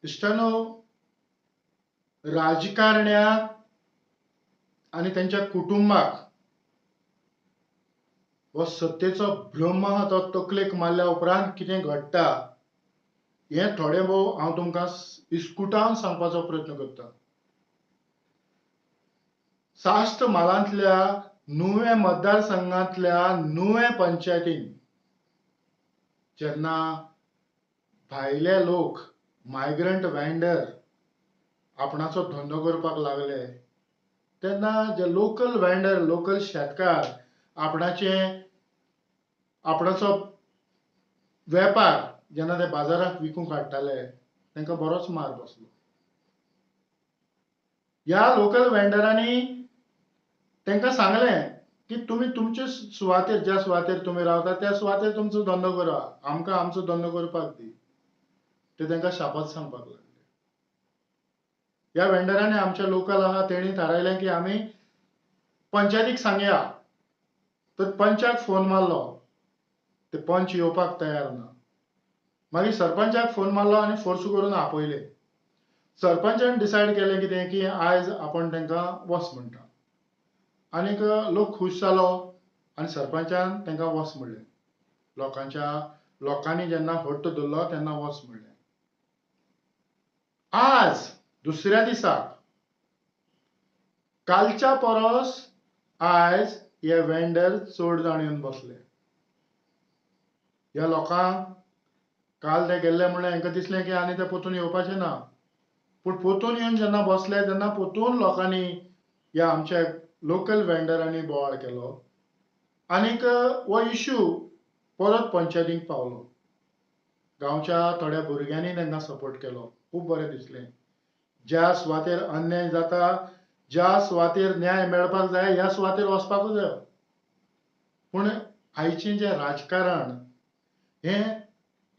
इश्टानो, राजकारण्याक आणि त्यांच्या कुटुंबाक हो सत्तेचो भ्रम आहा तो तकलेक मारल्या उपरांत कितें घडटा हें थोडें भोव हांव तुमकां इस्कुटावन सांगपाचो प्रयत्न करतां. साश्ट म्हालांतल्या नुवें मतदारसंघांतल्या नुवें पंचायतीन जेन्ना भायले लोक मायग्रंट वेंडर आपणाचो धंदो करपाक लागले तेन्ना जे लोकल वेंडर लोकल शेतकार आपणाचो वेपार जेन्ना ते बाजाराक विकूंक हाडटाले तांकां बरोच मार बसलो. ह्या लोकल वेंडरांनी तांकां सांगलें की तुमी तुमचे सुवातेर ज्या सुवातेर तुमी रावता त्या सुवातेर तुमचो धंदो करा, आमकां आमचो धंदो करपाक दी. ते तांकां शापत सांगपाक लागले. ह्या वेंडरांनी आमचे लोकल आहा तेणी थारायलें की आमी पंचायतीक सांगया. तर पंचाक फोन मारलो, ते पंच येवपाक तयार ना. मागीर सरपंचाक फोन मारलो आनी फोर्स करून आपयले. सरपंचान डिसायड केलें कितें की आयज आपण तांकां वच म्हणटा. आनीक लोक खूश जालो आनी सरपंचान तांकां वच म्हणलें. लोकांनी जेन्ना हट्ट धरलो तेन्ना वच म्हणलें. आज दुसऱ्या दिसाक कालच्या परस आयज हे वेंडर चड जाण येवन बसले. ह्या लोकांक काल ते गेल्ले म्हणल्यार हांकां दिसलें की आनी ते परतून येवपाचे ना. पूण परतून येवन जेन्ना बसले तेन्ना परतून लोकांनी ह्या आमच्या लोकल वेंडरांनी बोवाळ केलो आनीक हो इश्यू परत पंचायतीक पावलो. गांवच्या थोड्या भुरग्यांनी तांकां सपोर्ट केलो. खूब बरें दिसलें. ज्या सुवातेर अन्याय जाता, ज्या सुवातेर न्याय मेळपाक जाय ह्या सुवातेर वचपाकूच जाय. पूण आयचें जें राजकारण हें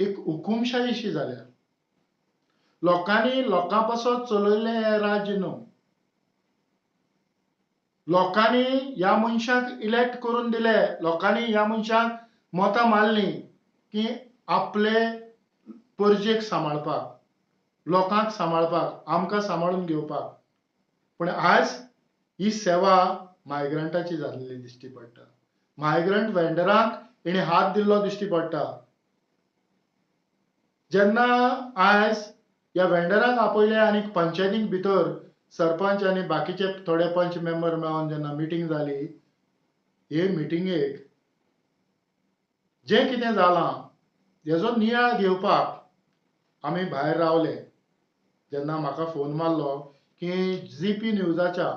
एक हुकूमशाहीशी जाल्या. लोकांनी लोकां पासत चलयल्लें हें राज्य न्हू. लोकांनी ह्या मनशाक इलेक्ट करून दिले, लोकांनी ह्या मनशाक मतां मारलीं की आपले परजेक सांबाळपाक, लोकांक सांबाळपाक, आमकां सांबाळून घेवपाक. पूण आज ही सेवा मायग्रंटाची जाल्ली दिश्टी पडटा. मायग्रंट वेंडरांक हेणी हात दिल्लो दिश्टी पडटा. जेन्ना आयज ह्या वेंडरांक आपयले आनी पंचायतीक भितर सरपंच आनी बाकीचे थोडे पंच मेंबर मेळोन जेन्ना मिटींग जाली, हे मिटिंगेक जें कितें जालां हेजो नियाळ घेवपाक आमी भायर रावले. जेन्ना म्हाका फोन मारलो की जीपी न्यूजाच्या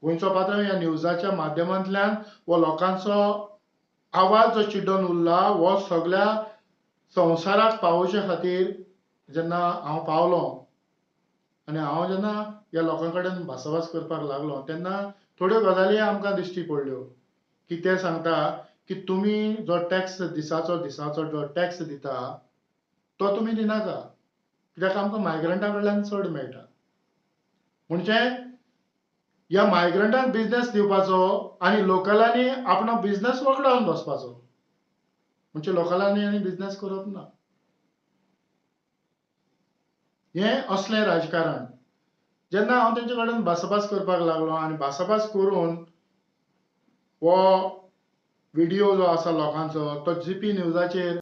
गोंयचो पात्र ह्या न्यूजाच्या माध्यमांतल्यान हो लोकांचो आवाज जो चिड्डून उरला हो सगळ्या संवसाराक पावोवचे खातीर जेन्ना हांव पावलो आनी हांव जेन्ना ह्या लोकां कडेन भासाभास करपाक लागलो तेन्ना थोड्यो गजाली आमकां दिश्टी पडल्यो की ते सांगता की तुमी जो टॅक्स दिसाचो जो टॅक्स दिता तो तुमी दिनाका, कित्याक आमकां मायग्रंटा कडल्यान चड मेळटा. म्हणजे ह्या मायग्रंटांक बिझनेस दिवपाचो आनी लोकलांनी आपणो बिझनेस वगडावन बसपाचो. म्हणजे लोकलांनी आनी बिझनेस करप ना. हें असलें राजकारण. जेन्ना हांव तेंचे कडेन भासाभास करपाक लागलो आनी भासाभास करून हो व्हिडियो जो आसा लोकांचो तो जीपी न्यूजाचेर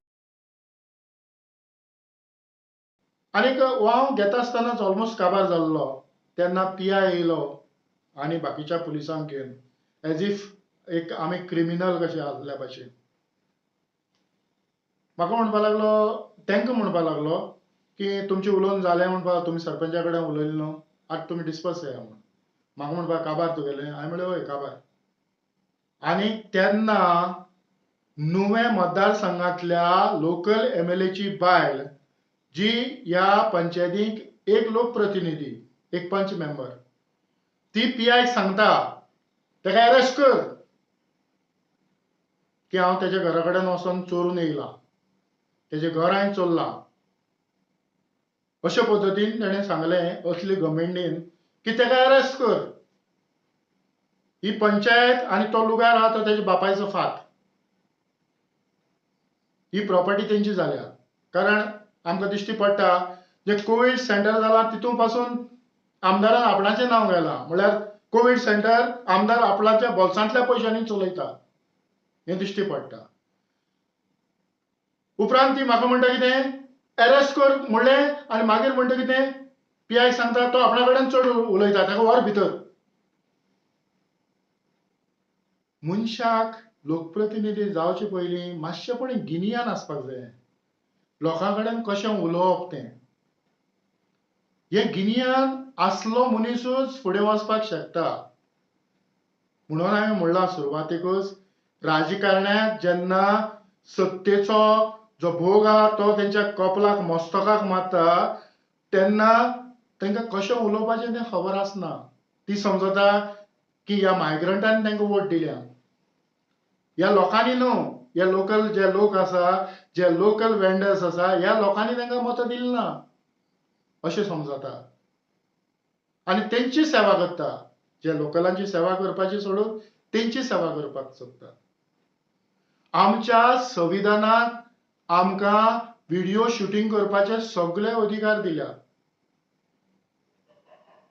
आनीक हो हांव घेता आसतनाच ऑलमोस्ट काबार जाल्लो. तेन्ना PI येयलो आनी बाकीच्या पुलिसांक घेवन एज इफ एक आमी क्रिमिनल कशे आसल्या भशेन म्हाका म्हणपाक लागलो, तांकां म्हणपाक लागलो की तुमचें उलोवन जालें म्हणपाक तुमी सरपंचा कडेन उलयले न्हू, आतां तुमी डिस्पर्स जाया म्हणून. म्हाका म्हणपाक काबार तुगेलें. हांवें म्हणलें हय काबार. आनी तेन्ना नुवें मतदारसंघांतल्या लोकल MLA ची बायल जी ह्या पंचायतीक एक लोकप्रतिनिधी, एक पंच मेंबर, ती PI सांगता ताका अरेस्ट कर की हांव तेज्या घरा कडेन वचोन चोरून येयलां, तेजें घर हांवें चोरलां. अशे पद्दतीन ताणें सांगलें असले घमेंडीन की ताका अरेस्ट कर. ही पंचायत आनी तो लुगार आहा तो तेज्या बापायचो फात. ही प्रॉपर्टी तेंची जाल्या. कारण आमकां दिश्टी पडटा जे कोविड सेंटर जालां तितून पासून आमदारान आपणाचें नांव घालां. म्हळ्यार कोविड सेंटर आमदार आपणाच्या बोल्सांतल्या पयशांनी चलयता हें दिश्टी पडटा. उपरांत ती म्हाका म्हणटा कितें अरेस्ट कर म्हणलें आनी मागीर म्हणटा कितें पीआय सांगता तो आपणा कडेन चड उलयता ताका व्हर भितर. मनशाक लोकप्रतिनिधी जावचे पयलीं मातशें गिन्यान आसपाक जाय. लोकां कडेन कशें उलोवप तें. हें गिन्यान आसलो मनीसूच फुडें वचपाक शकता. म्हणून हांवें म्हणलां सुरवातेकूच राजकारण्याक जेन्ना सत्तेचो जो भोग आहा तो तेंच्या कपलाक मस्तकाक मारता तेन्ना तांकां कशें उलोवपाचें तें खबर आसना. ती समजता की ह्या मायग्रंटांनी तांकां वोट दिल्या. ह्या लोकांनी न्हू, हे लोकल जे लोक आसा, जे लोकल वेंडर्स आसा, ह्या लोकांनी तांकां मतां दिलीं ना अशें समजता. आनी तेंची सेवा करता. जे लोकलांची सेवा करपाची सोडून तेंची सेवा करपाक सोदता. आमच्या संविधानाक आमकां व्हिडिओ शूटिंग करपाचे सगळे अधिकार दिल्या.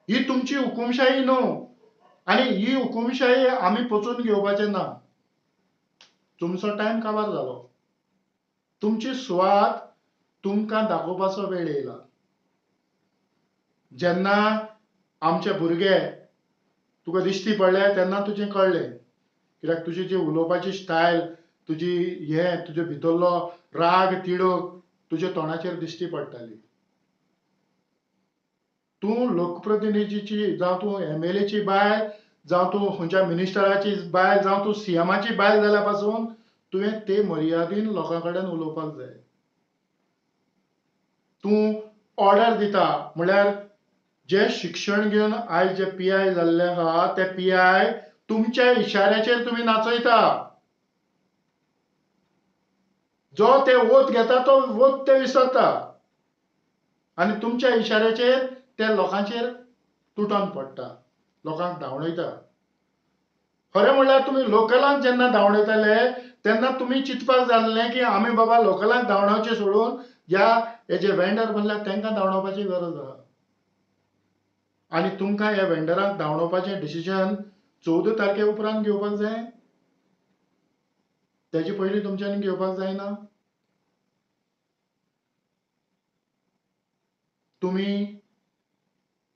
ही तुमची हुकूमशाही न्हू आनी ही हुकूमशाही आमी पचोवन घेवपाचें ना. तुमचो टायम काबार जालो. तुमची सुवात तुमकां दाखोवपाचो वेळ येयला. जेन्ना आमचे भुरगे तुका दिश्टी पडले तेन्ना तुजें कळ्ळें. कित्याक तुजी जी उलोवपाची स्टायल, तुजे भितरलो राग तिडक तुज्या तोंडाचेर दिश्टी पडटाली. तूं लोकप्रतिनिधीची जावं तूं एमएलएची बायल, जावं तूं खंयच्या मिनिस्टराची बायल, जावं तूं सीएमाची बायल जाल्या पासून तुवें ते मर्यादेन लोकां कडेन उलोवपाक जाय. तूं ऑर्डर दिता म्हळ्यार जे शिक्षण घेवन आयज जे पीआय जाल्ले आहा ते पीआय तुमच्या इशाऱ्याचेर तुमी नाचयता. जो ते वोत घेता तो वोत ते विसरता आनी तुमच्या इशाऱ्याचेर ते लोकांचेर तुटोन पडटा, लोकांक धांवडयता. खरें म्हणल्यार तुमी लोकलांक जेन्ना धांवडयताले तेन्ना तुमी चिंतपाक जाय आसलें की आमी बाबा लोकलांक धांवडावचें सोडून हे जे वेंडर बसल्यात तांकां धांवडावपाची गरज आहा. आनी तुमकां ह्या वेंडरांक धांवडावपाचें डिसिजन 14 तारखे उपरांत घेवपाक जाय. तेजे पयलीं तुमच्यांनी घेवपाक जायना. तुमी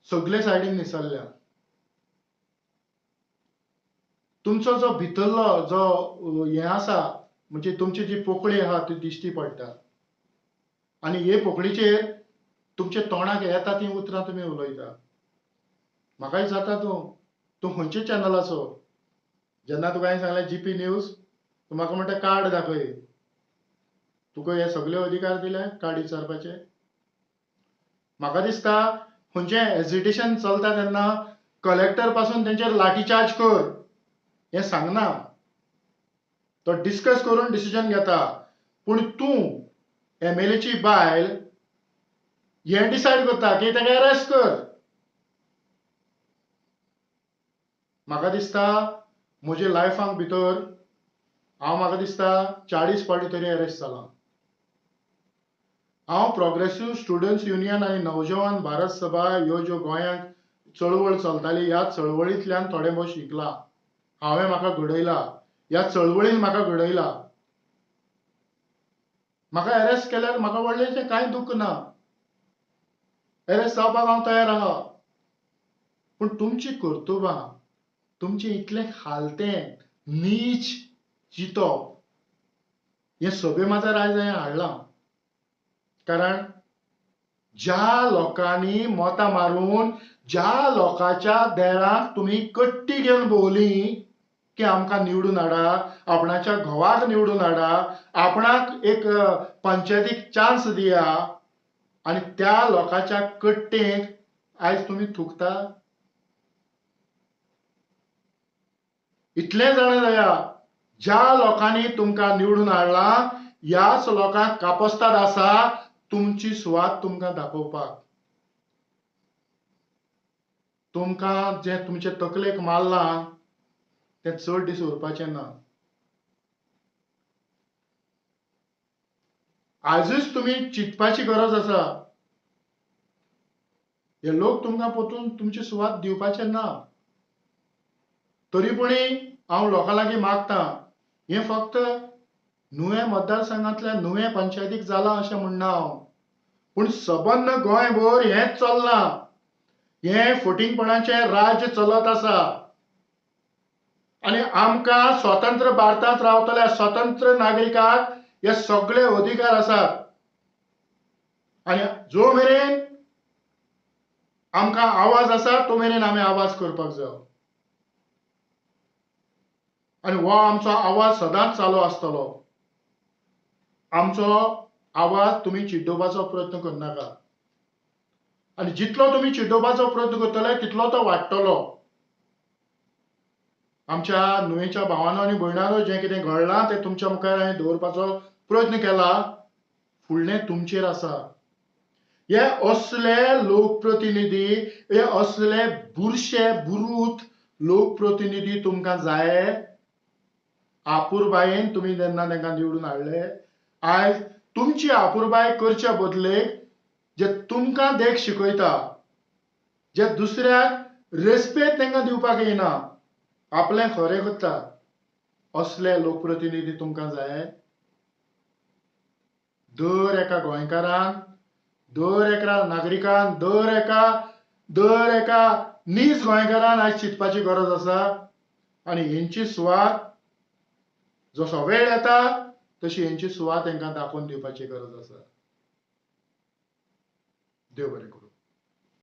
सगळे सायडीन निसरल्या. तुमचो जो भितरलो जो हें आसा म्हणजे तुमची जी पोकळी आहा ती दिश्टी पडटा. आनी हे पोकळीचेर तुमच्या तोंडाक येता तीं उतरां तुमी उलयता. म्हाका जाता तूं खंयच्या चॅनलाचो. जेन्ना तुका हांवें सांगलें जीपी न्यूज, तूं म्हाका म्हणटा कार्ड दाखय. तुका हे सगळे अधिकार दिले कार्ड विचारपाचे. म्हाका दिसता खंयचें एजिटेशन चलता तेन्ना कलेक्टर पासून तेंचेर लाठीचार्ज कर हें सांगना. तो डिस्कस करून डिसिजन घेता. पूण तूं एमएलएची बायल हें डिसायड करता की ताका अरेस्ट कर. म्हाका दिसता म्हज्या लायफाक भितर म्हाका दिसता 40 फावटी तरी अरेस्ट जालां. हांव प्रोग्रेसीव स्टुडंट्स युनियन आनी नवजवान भारत सभा ह्यो ज्यो गोंयांत चळवळ चलताली ह्या चळवळींतल्यान थोडें बहुत शिकलां. हांवें म्हाका घडयलां. ह्या चळवळीन म्हाका घडयलां. म्हाका अरेस्ट केल्यार म्हाका व्हडलेंशें कांय दूख ना. अरेस्ट जावपाक हांव तयार आहा. पूण तुमची कर्तुबां, तुमचें इतलें खालतें नीच चिंतप हें सभे माथ्यार आयज हांवें हाडलां. कारण ज्या लोकांनी मतां मारून ज्या लोकांच्या देराक तुमी कट्टी घेवन भोंवलीं की आमकां निवडून हाडा, आपणाच्या घोवाक निवडून हाडा, आपणाक एक पंचायतीक चान्स दिया आनी त्या लोकांच्या कट्टेक आयज तुमी थुकता. इतलें जाणा जाया ज्या लोकांनी तुमकां निवडून हाडलां ह्याच लोकांक कापस्ताद आसा तुमची सुवात तुमकां दाखोवपाक. तुमकां जें तुमचे तकलेक मारलां तें चड दीस उरपाचें ना. आजूच तुमी चिंतपाची गरज आसा हे लोक तुमकां पोतून तुमची सुवात दिवपाचे ना. तरीपूणी हांव लोकां लागीं मागतां, हें फक्त नुवें मतदारसंघांतल्या नुवें पंचायतीक जालां अशें म्हणना हांव, पूण सबंद गोंयभर हेंच चल्लां. हें फटींगपणाचें राज्य चलत आसा. आनी आमकां स्वतंत्र भारतांत रावतल्या स्वतंत्र नागरिकाक हे सगळे अधिकार आसात. आनी जो मेरेन आमकां आवाज आसा तो मेरेन आमी आवाज करपाक जाय. आनी हो आमचो आवाज सदांच चालू आसतलो. आमचो आवाज तुमी चिड्डोवपाचो प्रयत्न करनाका. आनी जितलो तुमी चिड्डोवपाचो प्रयत्न करतले तितलो तो वाडटलो. आमच्या नुयेच्या भावांनो आनी भयणांनो, जें कितें घडलां तें तुमच्या मुखार हांवें दवरपाचो प्रयत्न केला. फुडलें तुमचेर आसा. हे असले लोकप्रतिनिधी, हे असले बुरशे बुरूत लोकप्रतिनिधी तुमकां जाय. आपुरबायेन तुमी जेन्ना तांकां निवडून हाडले, आयज तुमची आपुरबाय करचे बदलेक जे तुमकां देख शिकयता, जे दुसऱ्याक रेस्पेद तांकां दिवपाक येना, आपलें खरें करता, असले लोकप्रतिनिधी तुमकां जाय. दर एका गोंयकारान, दर एका नागरिकान, दर एका नीज गोंयकारान आयज चिंतपाची गरज आसा. आनी हेंची सुवात जसो वेळ येता तशी हेंची सुवात तांकां दाखोवन दिवपाची गरज आसा. देव बरें करूं.